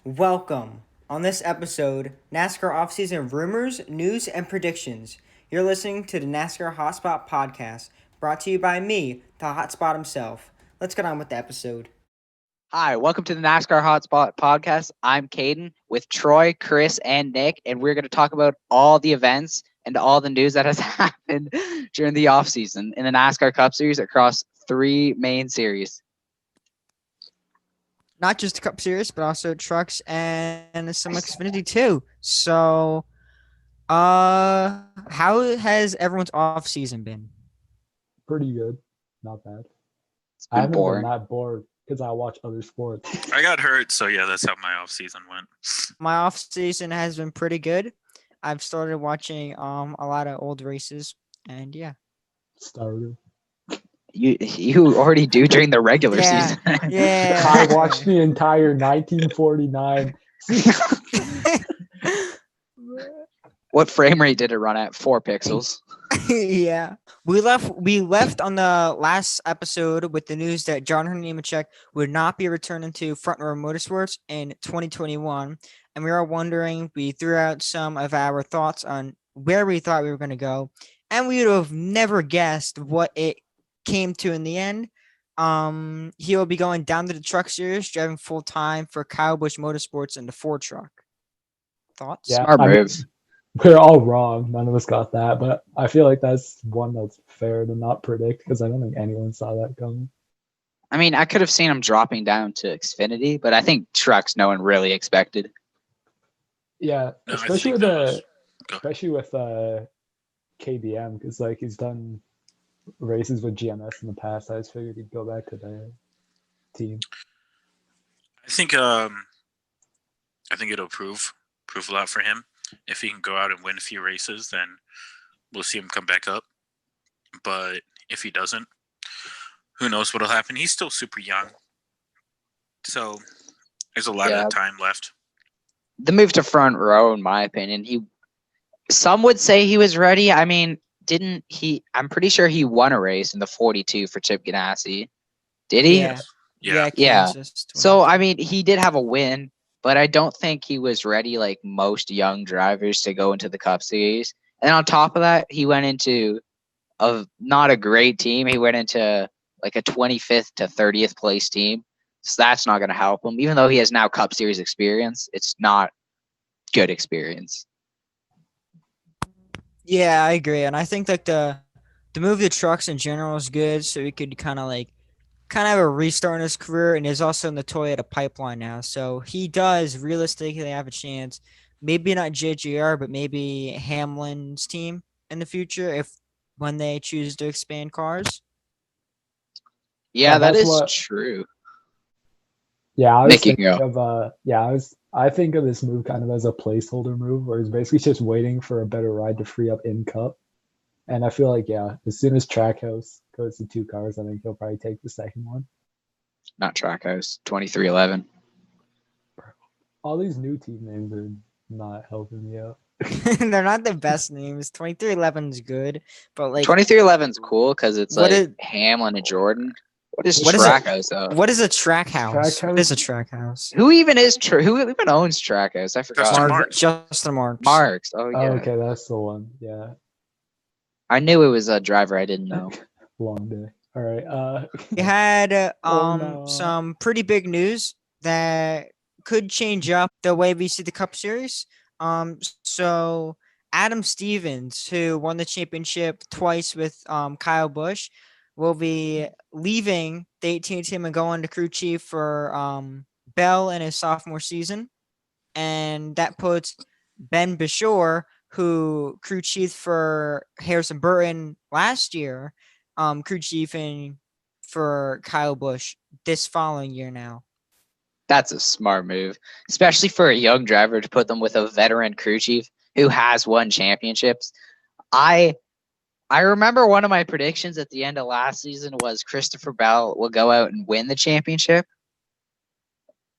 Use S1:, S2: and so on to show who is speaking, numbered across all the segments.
S1: Welcome. On this episode, NASCAR offseason rumors, news, and predictions. You're listening to the NASCAR Hotspot podcast, brought to you by me, the Hotspot himself. Let's get on with the episode.
S2: Hi, welcome to the NASCAR Hotspot podcast. I'm Caden with Troy, Chris, and Nick, and we're going to talk about all the events and all the news that has happened during the offseason in the NASCAR Cup Series across three main series.
S1: Not just Cup Series, but also trucks and some Xfinity too. So, how has everyone's off season been?
S3: Pretty good. Not bad.
S2: It's
S3: I
S2: been
S3: haven't
S2: boring.
S3: been that bored because I watch other sports.
S4: I got hurt, so yeah, that's how my off season went.
S1: My off season has been pretty good. I've started watching a lot of old races, and yeah.
S3: Started.
S2: You already do during the regular
S1: Yeah.
S2: season.
S1: Yeah.
S3: I watched the entire 1949.
S2: What frame rate did it run at? 4 pixels.
S1: Yeah. We left on the last episode with the news that John Nemechek would not be returning to Front Row Motorsports in 2021. And we were wondering, we threw out some of our thoughts on where we thought we were going to go. And we would have never guessed what it came to in the end. He will be going down to the truck series, driving full time for Kyle Busch Motorsports in the Ford truck. Thoughts?
S3: Yeah,
S2: Smart
S3: I mean,
S2: move.
S3: we're all wrong. None of us got that, but I feel like that's one that's fair to not predict because I don't think anyone saw that coming.
S2: I mean, I could have seen him dropping down to Xfinity, but I think trucks no one really expected.
S3: Yeah,
S4: No, I
S3: especially
S4: think
S3: with
S4: that was- go.
S3: especially with KBM because like he's done races with GMS in the past. I just figured he'd go back to their team.
S4: I think it'll prove a lot for him. If he can go out and win a few races, then we'll see him come back up. But if he doesn't, who knows what'll happen? He's still super young, so there's a lot
S2: Yeah.
S4: of time left.
S2: The move to Front Row, in my opinion, some would say he was ready. I mean, didn't he? I'm pretty sure he won a race in the 42 for Chip Ganassi. Did he?
S1: Yeah.
S4: Yeah,
S2: Yeah.
S1: Kansas
S2: So, I mean, he did have a win, but I don't think he was ready like most young drivers to go into the Cup Series. And on top of that, he went into not a great team. He went into like a 25th to 30th place team. So that's not going to help him. Even though he has now Cup Series experience, it's not good experience.
S1: Yeah, I agree, and I think like the move to trucks in general is good, so he could kind of have a restart in his career, and is also in the Toyota pipeline now, so he does realistically have a chance. Maybe not JGR, but maybe Hamlin's team in the future when they choose to expand cars.
S2: Yeah, that
S3: that's
S2: is
S3: what-
S2: true.
S3: Yeah, I was
S2: Nick, you
S3: thinking
S2: can
S3: of I think of this move kind of as a placeholder move where he's basically just waiting for a better ride to free up in Cup. And I feel like as soon as Trackhouse goes to 2 cars, I think he'll probably take the second one.
S2: Not Trackhouse, 2311.
S3: All these new team names are not helping me out.
S1: They're not the best names. 2311 is good, but like
S2: 2311's cool because it's
S1: What
S2: like
S1: is-
S2: Hamlin and Jordan. What is
S1: What is it?
S2: Trackhouse though?
S1: what is a track house? What is a
S3: Trackhouse?
S1: track house?
S2: Who even owns Trackhouse? I forgot.
S4: Justin Marks.
S1: Justin Marks.
S2: Marks. Oh yeah.
S3: Oh, okay, that's the one. Yeah,
S2: I knew it was a driver I didn't know.
S3: long day. All right.
S1: We had
S3: Oh, no.
S1: some pretty big news that could change up the way we see the Cup Series. So Adam Stevens, who won the championship twice with Kyle Busch, will be leaving the 18 team and going to crew chief for Bell in his sophomore season, and that puts Ben Bishore, who crew chief for Harrison Burton last year, crew chiefing for Kyle Busch this following year now.
S2: That's a smart move, especially for a young driver to put them with a veteran crew chief who has won championships. I remember one of my predictions at the end of last season was Christopher Bell will go out and win the championship.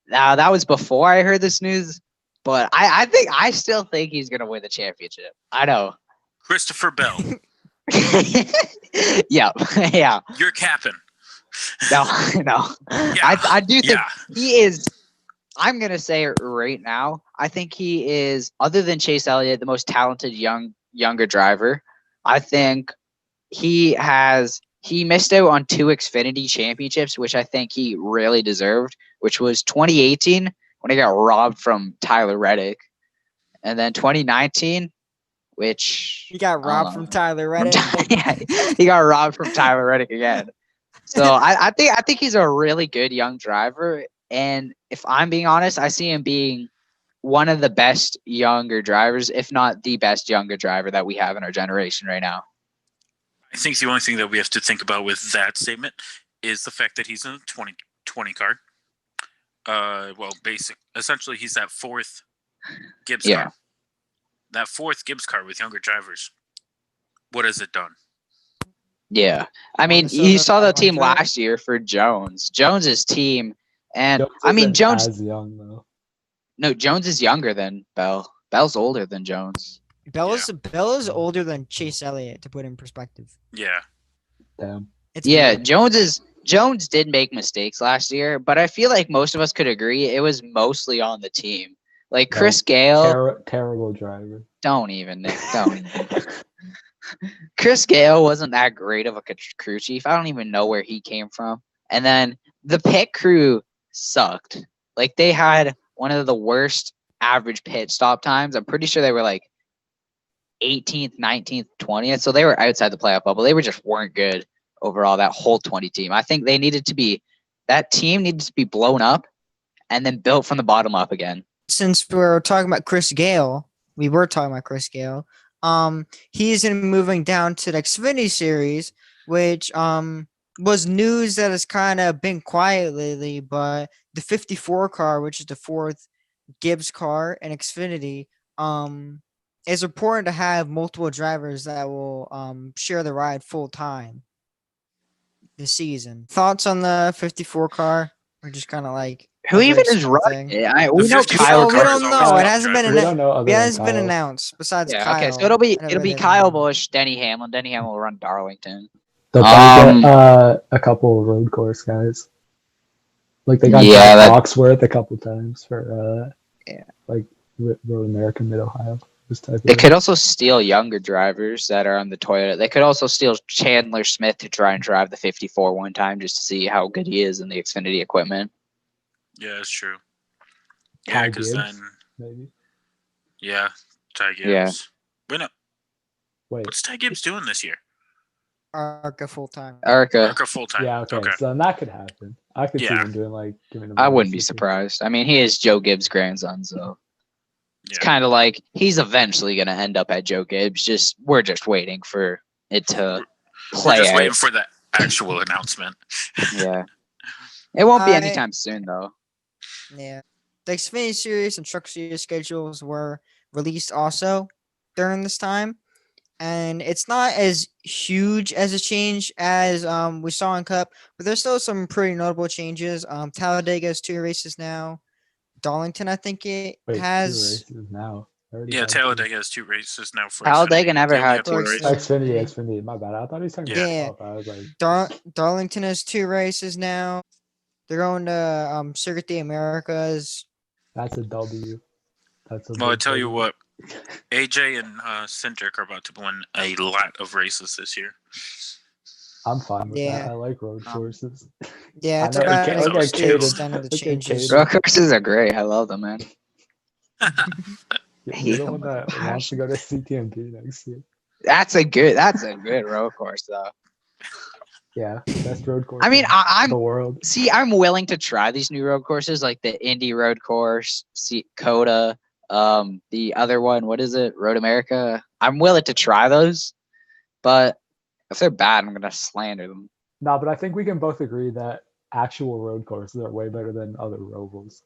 S2: Now that was before I heard this news, but I still think he's gonna win the championship. I know.
S4: Christopher Bell,
S2: Yeah.
S4: you're capping.
S2: No.
S4: Yeah.
S2: I do think
S4: Yeah.
S2: he is I'm gonna say it right now. I think he is, other than Chase Elliott, the most talented younger driver. I think he missed out on 2 Xfinity championships, which I think he really deserved, which was 2018 when he got robbed from Tyler Reddick, and then 2019, which
S1: He got
S2: I don't
S1: robbed
S2: know,
S1: from Tyler
S2: from
S1: Reddick.
S2: yeah, he got robbed from Tyler Reddick again. So I think he's a really good young driver, and if I'm being honest, I see him being one of the best younger drivers, if not the best younger driver that we have in our generation right now.
S4: I think the only thing that we have to think about with that statement is the fact that he's in a 2020 car. Essentially, he's that 4th Gibbs car. That 4th Gibbs car with younger drivers. What has it done?
S2: Yeah. I mean, you saw the team last year for Jones's team. And
S3: Jones
S2: I mean,
S3: isn't
S2: Jones,
S3: as young though.
S2: no, Jones is younger than Bell. Bell's older than Jones.
S1: Bella's older than Chase Elliott, to put in perspective.
S4: Yeah.
S3: Damn.
S1: It's
S2: Yeah,
S1: weird.
S2: Jones did make mistakes last year, but I feel like most of us could agree it was mostly on the team. Like
S3: No,
S2: Chris Gale,
S3: terrible driver.
S2: don't even, Nick, don't even. Chris Gale wasn't that great of a crew chief. I don't even know where he came from. And then the pit crew sucked. Like they had one of the worst average pit stop times. I'm pretty sure they were like 18th, 19th, 20th. So they were outside the playoff bubble. They weren't good overall, that whole 20 team. I think that team needed to be blown up and then built from the bottom up again.
S1: Since we were talking about Chris Gale, he's moving down to the Xfinity series, which was news that has kind of been quiet lately, but the 54 car, which is the 4th Gibbs car in Xfinity, is important to have multiple drivers that will share the ride full time this season. Thoughts on the 54 car? Or just kind of like
S2: who even is
S1: small
S2: running
S1: thing?
S2: it? We know
S4: 54
S2: Kyle.
S1: We
S4: car
S1: don't
S4: is
S1: know.
S4: always
S1: It
S4: top
S1: hasn't been
S3: We don't know other
S1: it
S3: than
S1: hasn't been
S3: Kyle.
S1: announced. Besides
S2: Yeah,
S1: Kyle.
S2: okay, so it'll be
S1: Everybody
S2: Kyle
S1: doesn't know.
S2: Busch, Denny Hamlin. Denny Hamlin will run Darlington.
S3: They'll probably get a couple of road course guys. Like they got Jack Foxworth a couple times for like Road America Mid Ohio. This type
S2: They
S3: of
S2: could also steal younger drivers that are on the Toyota. They could also steal Chandler Smith to try and drive the 54 one time just to see how good he is in the Xfinity equipment.
S4: Yeah, it's true.
S3: Ty
S4: Yeah, because
S3: Gibbs,
S4: then
S3: maybe.
S4: yeah, Ty Gibbs.
S2: Yeah.
S4: Wait, no.
S3: Wait.
S4: What's Ty Gibbs doing this year?
S1: ARCA full time.
S2: Arca,
S4: full time.
S3: Yeah, okay. So then that could happen. I could see
S4: Yeah.
S3: them doing giving him.
S2: I wouldn't be surprised. I mean, he is Joe Gibbs' grandson, so it's
S4: Yeah.
S2: kind of like he's eventually going to end up at Joe Gibbs. We're just waiting for it to
S4: We're
S2: play
S4: just
S2: out.
S4: waiting for the actual announcement.
S2: Yeah, it won't be anytime soon though.
S1: Yeah. The Xfinity series and Truck Series schedules were released also during this time. And it's not as huge as a change as we saw in Cup, but there's still some pretty notable changes. Talladega has 2 races now. Darlington, I think it has
S3: 2 races now.
S4: Yeah, Talladega has 2 races now for
S2: Talladega
S4: Xfinity.
S2: never
S4: They only
S2: had
S4: 2
S1: For
S4: races.
S3: Xfinity. My bad. I thought he was talking
S1: Yeah.
S3: about 12. I was like,
S1: Darlington has 2 races now. They're going to Circuit de Americas.
S3: that's a W. That's a
S4: Well, I
S3: big
S4: tell you
S3: W.
S4: what, AJ and Cindric are about to win a lot of races this year.
S3: I'm fine with
S1: Yeah.
S3: that. I like road courses.
S1: Yeah, it's
S3: I know,
S1: about
S3: okay,
S1: like
S3: okay,
S1: the
S3: Caden.
S1: extent of the
S3: Okay,
S1: changes.
S3: Caden.
S2: Road courses are great. I love them, man.
S3: You're the one that wants to go to CTMP next year.
S2: That's a good road course though.
S3: Yeah, best road course.
S2: I mean,
S3: in the world.
S2: I'm willing to try these new road courses like the Indy Road Course, Coda, the other one, what is it? Road America. I'm willing to try those, but if they're bad, I'm gonna slander them.
S3: No, but I think we can both agree that actual road courses are way better than other rovals.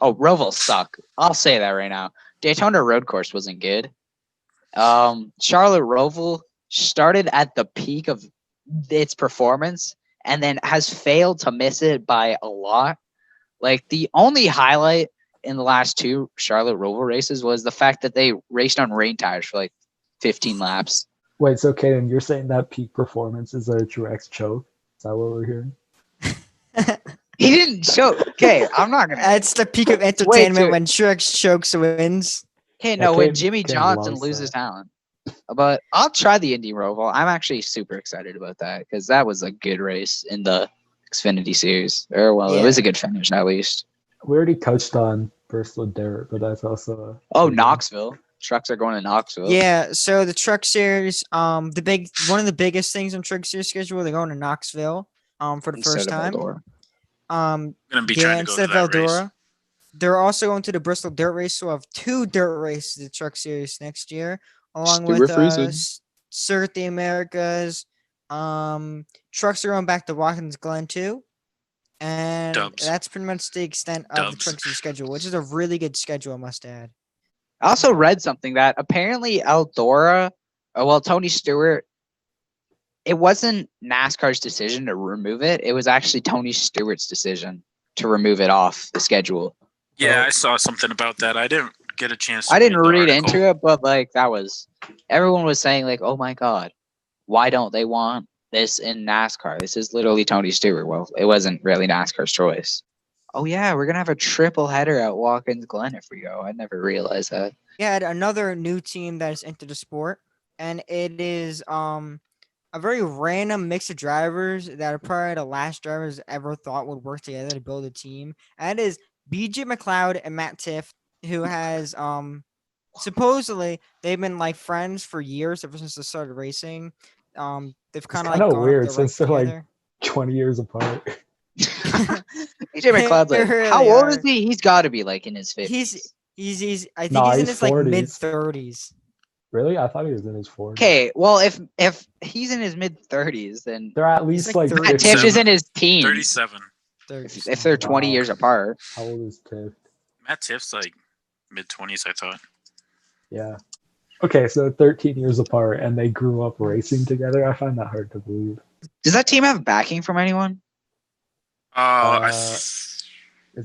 S2: Oh, Rovals suck. I'll say that right now. Daytona Road Course wasn't good. Charlotte Roval started at the peak of its performance and then has failed to miss it by a lot. Like the only highlight in the last 2 Charlotte Roval races was the fact that they raced on rain tires for like 15 laps.
S3: Wait, so Kaden, you're saying that peak performance is a Truex choke? Is that what we're hearing?
S2: He didn't choke. Okay, I'm not gonna.
S1: That's the peak of
S2: Wait,
S1: entertainment
S2: dude.
S1: when Truex chokes wins.
S2: Okay,
S3: Yeah,
S2: no, when
S3: Cade-
S2: Jimmy
S3: Cade
S2: Johnson
S3: loves
S2: loses
S3: that.
S2: talent. But I'll try the Indy Roval. I'm actually super excited about that because that was a good race in the Xfinity Series. Or well, it was a
S1: Yeah.
S2: good finish at least.
S3: We already touched on Bristol Dirt, but that's also a
S2: Oh,
S3: big one.
S2: Knoxville. Trucks are going to Knoxville.
S1: Yeah, so the Truck Series, one of the biggest things on Truck Series schedule, they're going to Knoxville, for the
S2: Instead
S1: first
S2: of
S1: time.
S2: Eldora.
S4: Gonna be
S1: Yeah,
S4: trying to go
S1: instead
S4: to
S1: of
S4: that race.
S1: Eldora, they're also going to the Bristol Dirt Race. So we'll have 2 dirt races, the Truck Series next year, along with Circuit the Americas. Trucks are going back to Watkins Glen too, and
S4: Dubs.
S1: that's pretty much the extent of the
S4: Dubs.
S1: Truck Series schedule, which is a really good schedule, I must add.
S2: I also read something that apparently Eldora, Tony Stewart, it wasn't NASCAR's decision to remove it. It was actually Tony Stewart's decision to remove it off the schedule.
S4: Yeah,
S3: Oh.
S4: I saw something about that. I didn't get a chance to
S2: I didn't read
S4: the
S2: into
S4: article.
S2: it, but like everyone was saying like, oh my God, why don't they want this in NASCAR? This is literally Tony Stewart. Well, it wasn't really NASCAR's choice. Oh yeah, we're gonna have a triple header at Watkins Glen if we go. I never realized that.
S1: Yeah, another new team that is into the sport, and it is a very random mix of drivers that are probably the last drivers ever thought would work together to build a team. And that is BJ McLeod and Matt Tiff, who has supposedly they've been like friends for years ever since they started racing. They've
S3: It's
S1: kind of
S3: kind
S1: like
S3: of
S1: gone up
S3: weird
S1: their
S3: since
S1: ranks
S3: they're like
S1: together.
S3: 20 years apart.
S2: AJ McLeod's
S1: They
S2: like,
S1: really
S2: how old is
S1: are.
S2: he? He's got to be like in his 50s.
S1: He's I think
S3: Nah,
S1: he's in
S3: he's
S1: his like
S3: 40s.
S1: mid 30s.
S3: Really? I thought he was in his 40s.
S2: Okay, well if he's in his mid 30s, then
S3: They're at least
S1: like
S3: like
S1: 30.
S2: Matt Tiff
S3: 50.
S2: is in his teens.
S4: 37.
S2: If they're 20
S3: Wow.
S2: years apart.
S3: How old is Tiff?
S4: Matt Tiff's like mid 20s, I thought.
S3: Yeah. Okay, so 13 years apart, and they grew up racing together. I find that hard to believe.
S2: Does that team have backing from anyone?
S4: I
S3: Is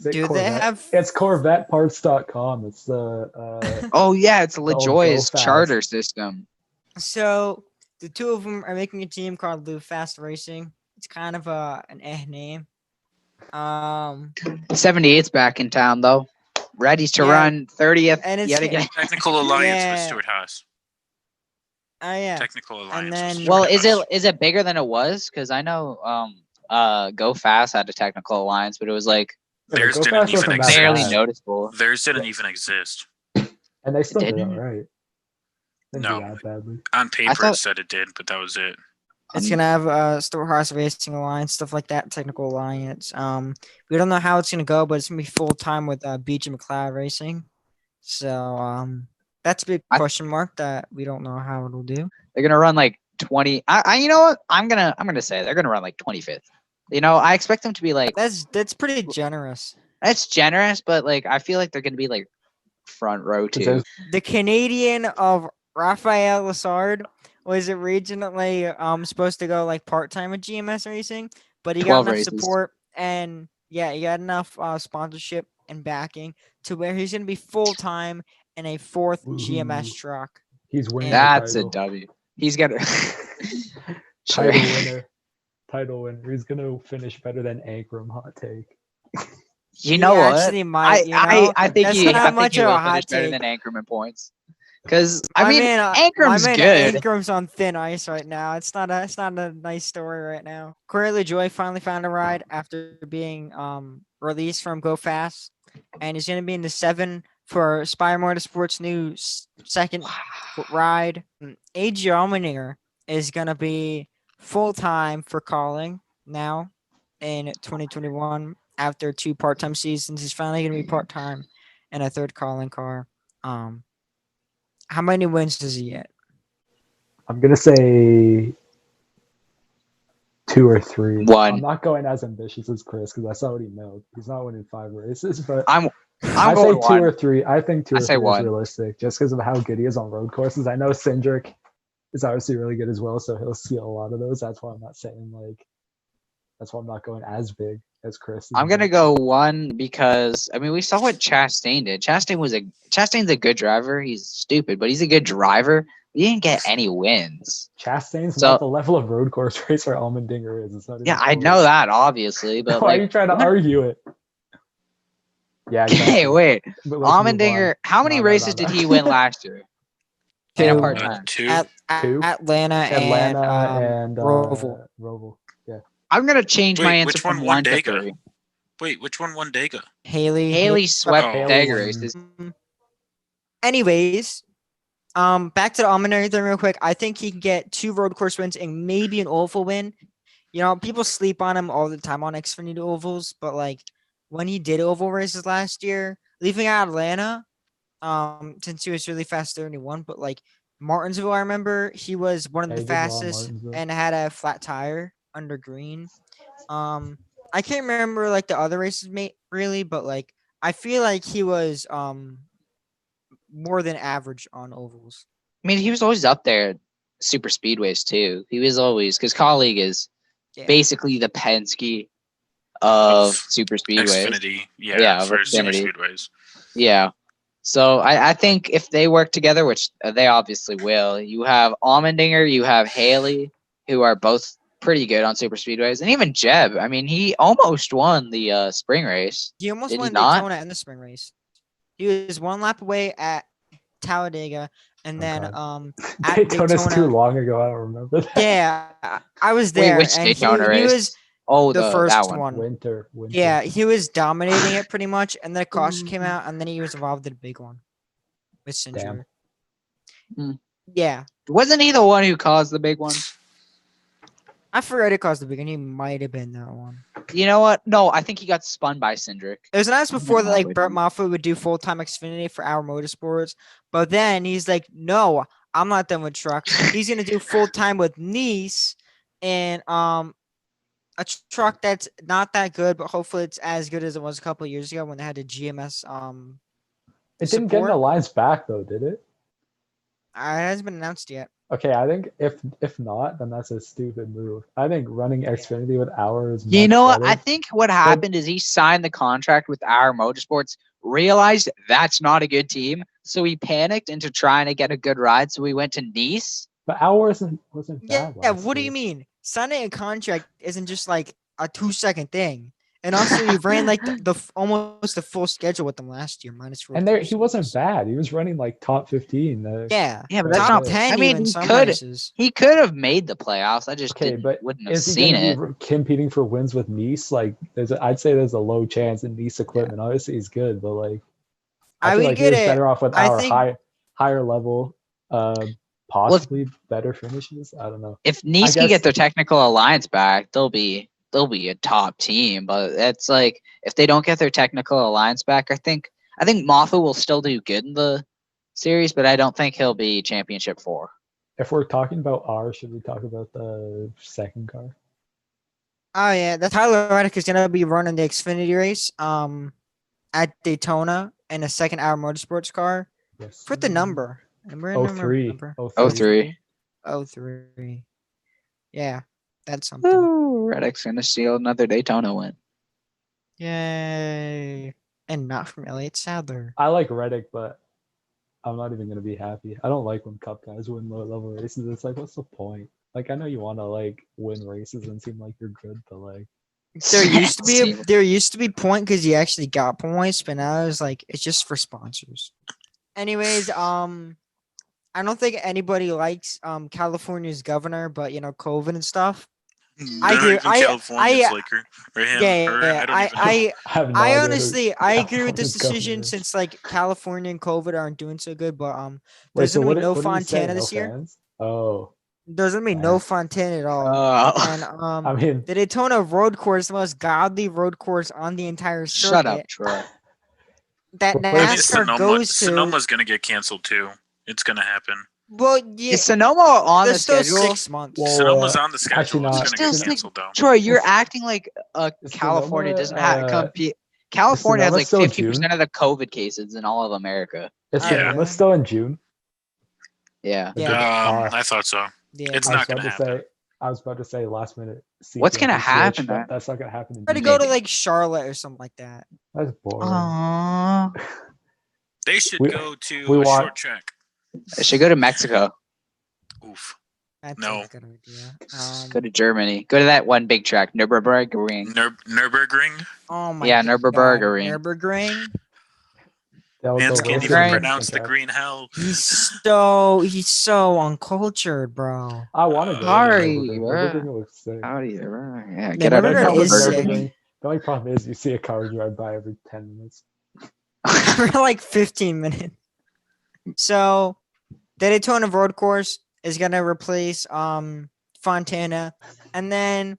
S3: it
S1: Do they
S3: Corvette?
S1: have-
S3: It's CorvetteParts.com. It's the
S2: Oh yeah, it's
S3: old
S2: LaJoy's
S3: Go Fast.
S2: charter system.
S1: So the two of them are making a team called Lou Fast Racing. It's kind of an name.
S2: 78's back in town though. Ready to
S1: Yeah,
S2: run 30th
S1: and it's
S2: yet
S1: ga-
S2: again.
S4: Technical alliance
S1: Yeah.
S4: with Stuart Haas.
S1: Oh yeah.
S4: Technical alliance.
S1: then-
S4: with Stuart
S2: Well,
S4: Haas.
S2: is it bigger than it was? Because I know Go Fast had a technical alliance, but it was like
S3: Yeah,
S4: Theirs
S3: Go
S4: didn't
S3: Fast
S4: even
S3: wasn't that
S4: exist.
S2: barely
S3: bad.
S2: noticeable.
S4: Theirs didn't even exist.
S3: And they still did
S2: didn't?
S3: all right. Didn't
S4: No.
S3: do that badly.
S4: On paper,
S2: thought-
S4: it said it did, but that was it.
S1: It's gonna have Stuart Haas Racing Alliance, stuff like that, technical alliance. We don't know how it's gonna go, but it's gonna be full time with BJ McLeod Racing. So that's a big
S2: I-
S1: question mark that we don't know how it'll do.
S2: They're gonna run like 20. You know what? I'm gonna say they're gonna run like 25th. You know, I expect them to be like
S1: That's pretty generous.
S2: that's generous, but like I feel like they're gonna be like front row too.
S3: there's-
S1: The Canadian of Raphael Lassard was originally supposed to go like part time with GMS Racing, but he got
S2: 12
S1: enough
S2: races.
S1: support and he got enough sponsorship and backing to where he's gonna be full time in a 4th GMS
S3: Woohoo.
S1: truck.
S3: He's winning
S2: That's
S3: the
S2: a
S3: title.
S2: W. He's got
S3: Title winner. Title winner. He's gonna finish better than Ankrum. Hot take.
S2: You
S1: He
S2: know what?
S1: actually might, you know?
S2: I think
S1: That's
S2: he,
S1: not
S2: I think
S1: much
S2: he
S1: of a
S2: will
S1: hot
S2: finish better
S1: take.
S2: than Anchorman points. Because I mean,
S1: my
S2: Anchorman's
S1: man
S2: good.
S1: Ankram's on thin ice right now. It's not a nice story right now. Corey LaJoy finally found a ride after being released from Go Fast, and he's gonna be in the 7 for Spire Motorsports' new second ride. AJ Allmendinger is gonna be full time for calling now in 2021 after 2 part-time seasons. He's finally gonna be part-time in a 3rd calling car. How many wins does he get?
S3: I'm gonna say 2 or 3.
S2: One.
S3: I'm not going as ambitious as Chris because I saw what he milled. He's not winning 5 races, but
S2: I'm
S3: I say
S2: going
S3: 2
S2: one.
S3: or 3. I think 2
S2: I
S3: or
S2: say
S3: 3 is
S2: one.
S3: realistic just because of how good he is on road courses. I know Cindric is obviously really good as well, so he'll steal a lot of those. That's why I'm not saying that's why I'm not going as big as Chris.
S2: I'm gonna go 1 because I mean we saw what Chastain did. Chastain's a good driver. He's stupid, but he's a good driver. we didn't get any wins.
S3: Chastain's
S2: So-
S3: not the level of road course racer Allmendinger is. It's not even
S2: Yeah, I
S3: close.
S2: know that obviously, but
S3: Why
S2: like,
S3: are you trying to
S2: what-
S3: argue it? Yeah, exactly.
S2: Okay, wait.
S3: But let's move
S2: Almendinger,
S3: on.
S2: how many
S3: No,
S2: races did he win last year? In a
S1: Two.
S2: part-time.
S4: Two.
S3: Two?
S1: Atlanta
S3: Atlanta and
S1: Roval.
S3: Roval. Yeah.
S2: I'm gonna change my
S4: Wait,
S2: answer
S4: which
S2: from
S4: one won
S2: 1 to
S4: Dega?
S2: 3.
S4: Wait, which one won Dega?
S2: Haley swept
S4: Oh.
S2: Dega
S3: Haley
S2: races.
S1: Anyways, back to the Almendinger thing real quick. I think he can get 2 road course wins and maybe an oval win. You know, people sleep on him all the time on Xfinity ovals, but like when he did oval races last year, leaving out Atlanta, since he was really fast there and he won, but like Martinsville, I remember he was one of
S3: Yeah,
S1: the
S3: he did well at
S1: fastest
S3: Martinsville.
S1: and had a flat tire under green. I can't remember like the other races mate really, but like I feel like he was more than average on ovals.
S2: I mean, he was always up there at super speedways too. He was always because colleague is
S1: Yeah.
S2: basically the Penske of
S4: Of
S2: super speedways.
S4: Xfinity.
S2: Yeah,
S4: Yeah,
S2: of
S4: for super
S2: Xfinity.
S4: speedways.
S2: Yeah. So I think if they work together, which they obviously will, you have Allmendinger, you have Haley, who are both pretty good on super speedways, and even Jeb. I mean, he almost won the spring race.
S1: He almost
S2: Did he
S1: won
S2: not?
S1: Daytona in the spring race. He was 1 lap away at Talladega, and then
S3: God.
S1: at
S3: Daytona's too
S1: Daytona.
S3: long ago. I don't remember that.
S1: Yeah, I was
S2: Wait,
S1: there,
S2: which
S1: and
S2: Daytona
S1: he
S2: race?
S1: was
S2: Oh,
S1: the
S2: that
S1: first
S2: one.
S1: one.
S3: Winter.
S1: Yeah, he was dominating it pretty much, and then a caution came out, and then he was involved in a big one with Singer.
S2: Hmm.
S1: Yeah,
S2: Wasn't he the one who caused the big one?
S1: I forgot it caused the big one. He might have been that one.
S2: You know what? No, I think he got spun by Cindric.
S1: It was nice before that, like
S2: Probably
S1: Burt
S2: didn't.
S1: Moffitt would do full time Xfinity for Our Motorsports, but then he's like, "No, I'm not done with trucks. He's gonna do full time with Nice, and a truck that's not that good, but hopefully it's as good as it was a couple of years ago when they had a GMS
S3: It didn't get an
S1: support.
S3: alliance back though, did it?
S1: It hasn't been announced yet.
S3: Okay, I think if not, then that's a stupid move. I think running Xfinity with hours.
S2: You know what? I think what happened is he signed the contract with Our Motorsports, realized that's not a good team, so he panicked into trying to get a good ride. So he went to Nice.
S3: But hours wasn't
S1: Yeah,
S3: bad.
S1: yeah.
S3: last
S1: What do you
S3: year.
S1: mean? Signing a contract isn't just like a 2-second thing. And also, he ran like almost the full schedule with them last year, minus road
S3: And there
S1: course
S3: he wasn't
S1: wins.
S3: bad. He was running like top 15.
S1: Yeah,
S2: Yeah, but
S3: that's
S1: top
S3: not-
S1: 10
S2: I mean,
S1: even
S2: he
S1: some
S2: could-
S1: races.
S2: He could have made the playoffs. I just
S3: Okay, but
S2: wouldn't have
S3: is he
S2: seen
S3: going
S2: it.
S3: to be competing for wins with Nice? Like, I'd say there's a low chance in Nice equipment. Obviously, he's good, but like, I
S1: I
S3: feel
S1: would
S3: like he
S1: get
S3: was
S1: it.
S3: better off with
S1: I
S3: our
S1: think-
S3: higher level, possibly better finishes. I don't know.
S2: If Nice can
S3: guess-
S2: get their technical alliance back, they'll be a top team. But it's like if they don't get their technical alliance back, I think Moffat will still do good in the series, but I don't think he'll be championship 4.
S3: If we're talking about R, should we talk about the second car?
S1: Oh yeah, the Tyler Reddick is gonna be running the Xfinity race at Daytona in a second Hour Motorsports car.
S3: Yes.
S1: Put the number. Number.
S3: 03.
S2: Oh, 03.
S1: 03. Yeah, that's something.
S2: Ooh, Reddick's gonna steal another Daytona win.
S1: Yay! And not from Elliott Sadler.
S3: I like Reddick, but I'm not even gonna be happy. I don't like when Cup guys win low level races. It's like, what's the point? Like, I know you want to like win races and seem like you're good, but like,
S1: There used to be point because you actually got points, but now it's like it's just for sponsors. Anyways, I don't think anybody likes California's governor, but you know, COVID and stuff. I
S4: Not
S1: do-
S4: even
S1: I-
S4: California's
S1: I-
S4: like her or him.
S1: Yeah,
S4: Her,
S1: yeah.
S4: I don't even know.
S3: I have no
S1: I
S3: idea who
S1: honestly I agree with this
S3: California's governor
S1: decision
S3: is.
S1: since like California and COVID aren't doing so good, but
S3: Wait,
S1: there's
S3: so
S1: gonna
S3: what
S1: be
S3: did-
S1: no
S3: what did he say?
S1: Fontana
S3: No
S1: this year.
S3: fans? Oh,
S1: There's gonna be
S3: Yeah.
S1: no Fontana at all. And
S3: I mean,
S1: the Daytona road course, the most godly road course on the entire circuit
S2: Shut up, Troy.
S1: that
S3: What is
S4: I mean,
S1: NASCAR goes to.
S4: Sonoma's gonna get canceled too. It's gonna happen.
S1: Well, yeah,
S2: Is Sonoma on the
S1: there's still
S2: schedule?
S1: 6 months.
S3: Well,
S4: Sonoma's on the schedule.
S3: actually
S4: It's
S3: not.
S4: gonna
S2: Still
S4: get
S2: six-
S4: canceled though.
S2: Troy, you're
S3: Is-
S2: acting like
S3: is
S2: California
S3: Sonoma,
S2: doesn't have compete.
S3: is
S2: California has
S3: Sonoma
S2: like
S3: still
S2: 50%
S3: June?
S2: of the COVID cases in all of America.
S3: is
S1: Yeah.
S3: Sonoma still in June?
S2: Yeah.
S1: Yeah.
S4: I thought so.
S1: Yeah,
S4: It's
S3: I
S4: not
S3: was
S4: gonna
S3: about to
S4: happen.
S3: say. I was about to say last minute.
S2: What's
S3: sequence
S2: gonna
S3: is
S2: happen,
S3: switched, but
S2: man?
S3: That's not gonna happen. In
S1: try to
S3: June.
S1: go to like Charlotte or something like that.
S3: That's boring.
S2: Aww.
S4: They should
S3: We-
S4: go to
S3: we
S4: a
S3: want-
S4: short track.
S2: I should go to Mexico.
S4: Oof.
S1: That's
S4: No.
S1: a good idea.
S2: Go to Germany. Go to that one big track, Nürburgring.
S4: Nürburgring.
S1: Oh my
S2: Yeah,
S1: god.
S2: Nürburgring.
S1: Nürburgring.
S3: That
S4: Mans
S3: the
S4: can't
S3: worst
S4: even
S2: Right.
S4: pronounce the
S3: track.
S4: green hell.
S1: He's so uncultured, bro.
S3: I want to go to
S2: Sorry,
S3: Nürburgring.
S2: bro.
S3: Nürburgring looks sick.
S2: Howdy, yeah,
S1: Yeah,
S2: get out
S3: The
S2: of
S3: only
S1: Nürburgring
S3: problem with
S1: is sick.
S2: Nürburgring.
S3: The only problem is you see a car drive by every 10 minutes.
S1: For like 15 minutes. So the Daytona road course is gonna replace Fontana, and then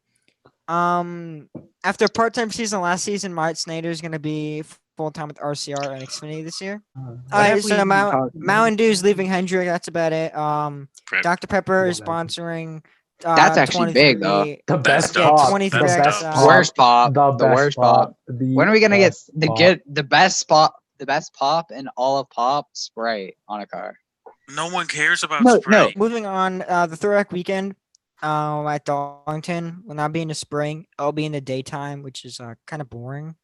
S1: after a part-time season last season, Mart Snyder is gonna be full time with RCR and Xfinity this year.
S2: What
S1: All right,
S2: have we
S1: so
S2: even talked about?
S1: Mountain Dew's leaving Hendrick. That's about it.
S4: Right.
S1: Dr Pepper is
S3: Whatever.
S1: sponsoring.
S2: That's actually big, though.
S1: 23
S3: The
S4: Best
S3: best
S1: yeah,
S3: pop.
S1: 23
S3: The
S4: Best
S3: best
S4: of.
S3: pop.
S2: Worst pop.
S3: The
S2: The
S3: best
S2: worst pop.
S3: The
S2: When are we gonna get
S3: best
S2: the
S3: pop.
S2: good, the best spot, the best pop in all of pop Sprite on a car?
S4: No one cares about
S2: No,
S4: Sprite.
S1: Moving on, the throwback weekend at Darlington will not be in the spring. It'll be in the daytime, which is kind of boring.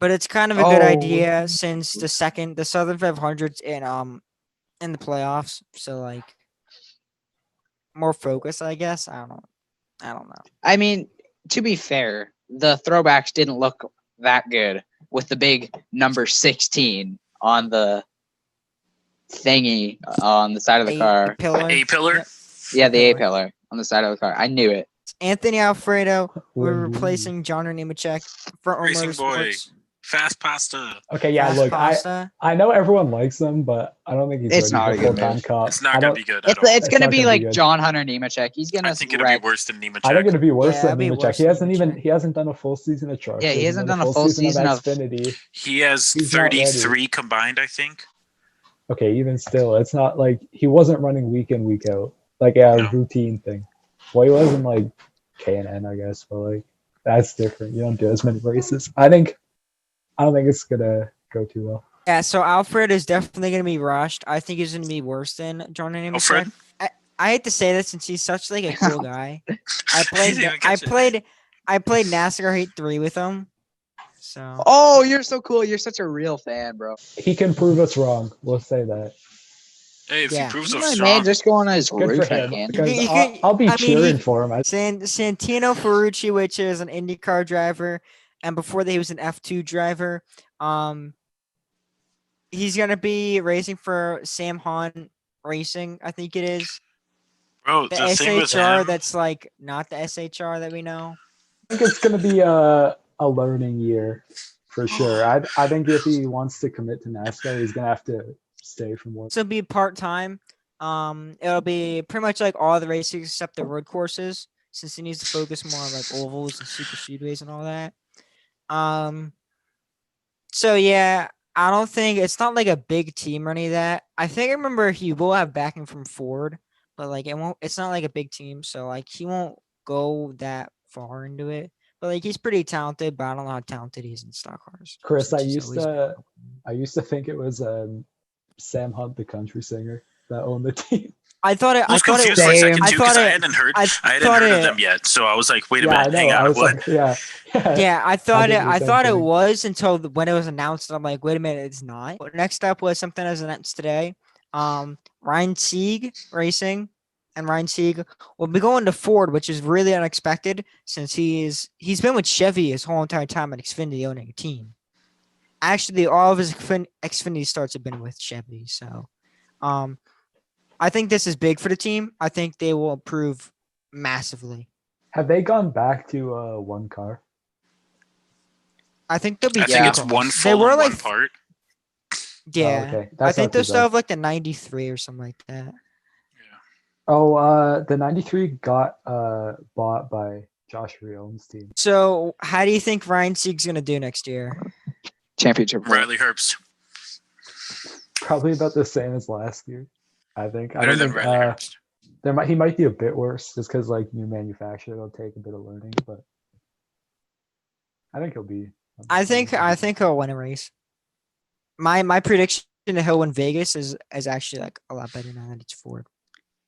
S1: But it's kind of a good
S2: Oh.
S1: idea since the Southern 500's in the playoffs. So like more focus, I guess. I don't know.
S2: I mean, to be fair, the throwbacks didn't look that good with the big number 16 on the thingy on the side of the car.
S1: Pillar.
S4: A pillar.
S1: Yep.
S2: Yeah, the A
S1: pillar.
S2: pillar on the side of the car. I knew it.
S1: Anthony Alfredo. We're
S3: Win-win.
S1: replacing John Nemechek for
S4: Racing boy.
S1: Motorsports.
S4: Fast pasta.
S3: Okay, yeah,
S1: Fast
S3: look,
S1: Pasta.
S3: I know everyone likes him, but I don't think he's
S2: It's not
S3: ready
S2: a
S3: for
S2: good
S3: full-time
S2: move.
S3: cop.
S4: It's
S3: I
S4: not gonna
S3: don't-
S4: be good
S2: It's,
S4: at all.
S2: it's gonna
S3: not
S2: be
S3: gonna be
S2: like
S3: good.
S2: John Hunter Nemechek. He's gonna
S4: I think it'll
S2: wreck.
S4: be worse than Nemechek.
S3: I think it'd be worse
S1: Yeah,
S3: than
S1: it'd be
S3: Nemechek.
S1: worse
S3: He
S1: than
S3: hasn't even
S1: Nemechek.
S3: he hasn't done a full season of truck.
S2: Yeah, he hasn't done a full
S3: season
S2: season
S3: of
S2: of-
S3: Xfinity.
S4: He has
S3: He's not ready.
S4: 33 combined, I think.
S3: Okay, even still, it's not like he wasn't running week in, week out, like a
S4: No.
S3: routine thing. Well, he wasn't like K&N, I guess, but like that's different. You don't do as many races. I don't think it's gonna go too well.
S1: Yeah, so Alfred is definitely going to be rushed. I think he's going to be worse than John Nemechek.
S4: Alfred?
S1: I hate to say this since he's such like a cool guy. I
S4: didn't even catch it.
S1: I played NASCAR Heat 3 with him. So
S2: Oh, you're so cool. You're such a real fan, bro.
S3: He can prove us wrong. We'll say that.
S4: Hey, if
S1: Yeah.
S4: he proves
S2: My
S4: us
S2: man,
S4: wrong,
S2: just go on his
S3: Good for
S2: roof
S3: him
S2: again.
S3: because
S1: You
S3: I'll be
S1: I mean,
S3: cheering
S1: he-
S3: for him.
S1: Santino Ferrucci, which is an IndyCar driver, and before that he was an F2 driver. He's gonna be racing for Sam Hahn Racing, I think it is.
S4: bro,
S1: The
S4: the thing with
S1: SHR
S4: him,
S1: that's like not the SHR that we know.
S3: I think it's gonna be a learning year for sure. I think if he wants to commit to NASCAR, he's gonna have to stay for more.
S1: So it'll be part time. It'll be pretty much like all the races except the road courses, since he needs to focus more on like ovals and super speedways and all that. So yeah, I don't think it's not like a big team or any of that. I think I remember he will have backing from Ford, but like it won't. It's not like a big team, so like he won't go that far into it. But like he's pretty talented, but I don't know how talented he is in stock cars.
S3: Chris,
S1: since
S3: I
S1: he's
S3: used
S1: always been-
S3: to think it was Sam Hunt, the country singer, that owned the team.
S1: I thought it.
S4: I was
S1: I thought it.
S4: confused for a second
S1: I
S4: too because
S1: thought
S4: I
S1: it-
S4: hadn't heard.
S1: I
S4: I hadn't
S1: thought
S4: heard of
S1: it-
S4: them yet, so I was like, "Wait a
S3: Yeah, I
S4: minute,
S3: know.
S4: hang
S3: I
S4: on,
S3: was
S4: what?"
S3: like, yeah.
S1: Yeah, I thought
S3: did
S1: it.
S3: the
S1: I
S3: same
S1: thought it
S3: thing.
S1: was until when it was announced. I'm like, wait a minute, it's not. But next up was something that was announced today. Ryan Sieg Racing, and Ryan Sieg will be going to Ford, which is really unexpected since he's been with Chevy his whole entire time at Xfinity owning a team. Actually, all of his Xfinity starts have been with Chevy. So, I think this is big for the team. I think they will improve massively.
S3: Have they gone back to one car?
S1: I think they'll be.
S4: I
S2: Yeah.
S4: think it's
S1: two
S4: one
S1: cars.
S4: full and one part.
S1: Yeah.
S3: Oh, okay.
S1: I
S3: That's
S1: think
S3: not
S1: they'll
S3: too
S1: still
S3: bad.
S1: have like the 93 or something like that.
S4: Yeah.
S3: Oh, the 93 got bought by Josh Rione's team.
S1: So, how do you think Ryan Sieg's gonna do next year?
S2: Championship.
S4: Riley Herbst,
S3: Probably about the same as last year. I think. I
S4: better
S3: don't
S4: than
S3: think
S4: Riley Herbst.
S3: he might be a bit worse just because like new manufacturer, it'll take a bit of learning, but I think he'll be.
S1: I think he'll win a race. My prediction that he'll win Vegas is actually like a lot better now that it's Ford.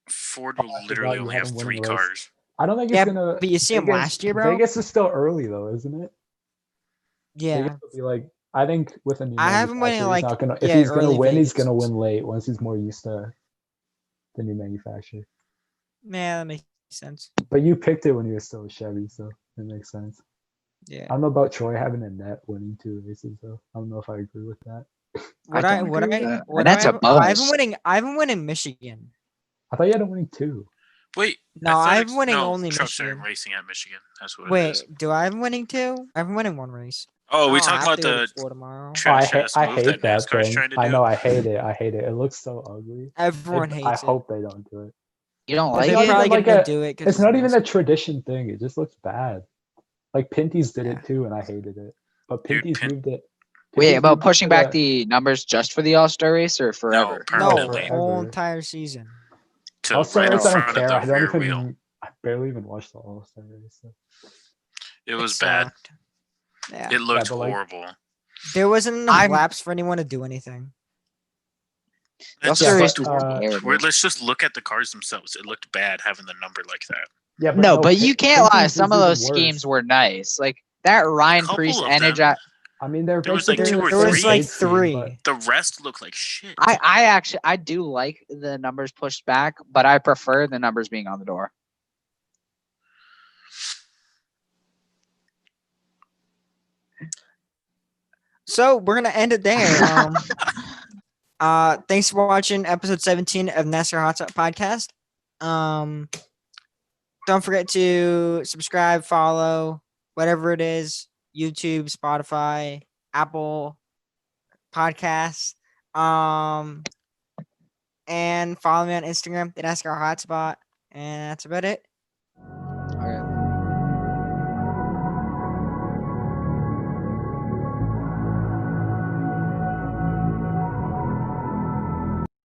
S4: Ford
S3: I
S4: will
S3: forgot
S4: literally
S3: you
S4: only
S3: had
S4: have
S3: him winning
S4: 3
S3: the race.
S4: cars.
S3: I don't think
S1: Yeah,
S3: it's gonna.
S1: but you see him last year, bro?
S3: Vegas is still early though, isn't it?
S1: Yeah,
S3: Vegas will be like. I think with a new
S1: I have him winning,
S3: manufacturer, he's
S1: like,
S3: not gonna. If
S1: yeah,
S3: he's gonna
S1: early
S3: win, he's
S1: Vegas.
S3: gonna win late once he's more used to the new manufacturer.
S1: Yeah, that makes sense.
S3: But you picked it when you were still a Chevy, so it makes sense.
S1: Yeah.
S3: I don't know about Troy having a net winning 2 races though. I don't know if I agree with that.
S2: don't agree with that.
S1: What
S2: And that's a bonus.
S1: I've been winning Michigan.
S3: I thought you had a winning 2.
S4: Wait.
S1: No,
S4: Athletics-
S1: I'm winning
S4: no,
S1: only
S4: trucks are
S1: Michigan.
S4: racing at Michigan. That's what it is.
S1: Wait, do I have winning 2? I've been winning 1 race.
S4: Oh, we
S1: I don't
S4: talking
S1: have
S4: about
S1: to go to
S4: the
S1: school tomorrow.
S4: trash ass
S3: I
S4: move
S3: hate
S4: that
S3: that
S4: NASCAR's
S3: thing.
S4: trying to do.
S3: I know, I hate it. I hate it. It looks so ugly.
S1: Everyone
S3: I
S1: hates it.
S3: hope they don't do it.
S2: You don't
S3: It's
S2: like
S1: They're
S3: not
S2: it?
S1: probably
S3: even like
S1: gonna
S3: a.
S1: do it. 'cause
S3: It's not even
S1: NASCAR.
S3: a tradition thing. It just looks bad. Like Pinty's did
S1: Yeah.
S3: it too, and I hated it. But
S4: Dude,
S3: Pinty's moved it.
S2: Wait,
S3: Pinty's
S2: about
S3: moved it
S2: pushing
S3: to
S2: back the numbers just for the All Star race or forever?
S1: No,
S4: permanently
S3: forever.
S1: whole entire season.
S4: to
S3: All-Star
S4: right in
S3: race, I don't
S4: front of
S3: care.
S4: the rear wheel.
S3: I barely even watched the All-Star race. So.
S4: It was bad.
S1: sucked. Yeah.
S4: It looked
S3: but, like,
S4: horrible.
S1: There wasn't enough
S2: I'm-
S1: laps for anyone to do anything.
S2: The
S4: That's
S2: All-Star
S3: Yeah,
S2: race
S3: but,
S2: was
S3: uh,
S2: terrible.
S4: Let's just look at the cars themselves. It looked bad having the number like that.
S3: Yeah,
S2: No, but
S3: Pin-
S2: you can't lie.
S3: Pinty's
S2: Some
S3: was
S2: of
S3: even
S2: those
S3: worse.
S2: schemes were nice. Like that Ryan
S4: couple
S2: Priest
S4: of
S2: Energy.
S4: them.
S3: I mean, they're
S4: There was, like,
S3: basically
S4: 2 or
S3: the
S1: There
S3: same
S1: was
S4: three.
S1: like
S3: paint scheme,
S1: 3.
S3: but-
S4: The rest looked like shit.
S2: I do like the numbers pushed back, but I prefer the numbers being on the door.
S1: So we're gonna end it there. Thanks for watching episode 17 of NASCAR Hot Shot Podcast. Don't forget to subscribe, follow, whatever it is, YouTube, Spotify, Apple Podcasts. And follow me on Instagram, the NASCAR Hotspot. And that's about it.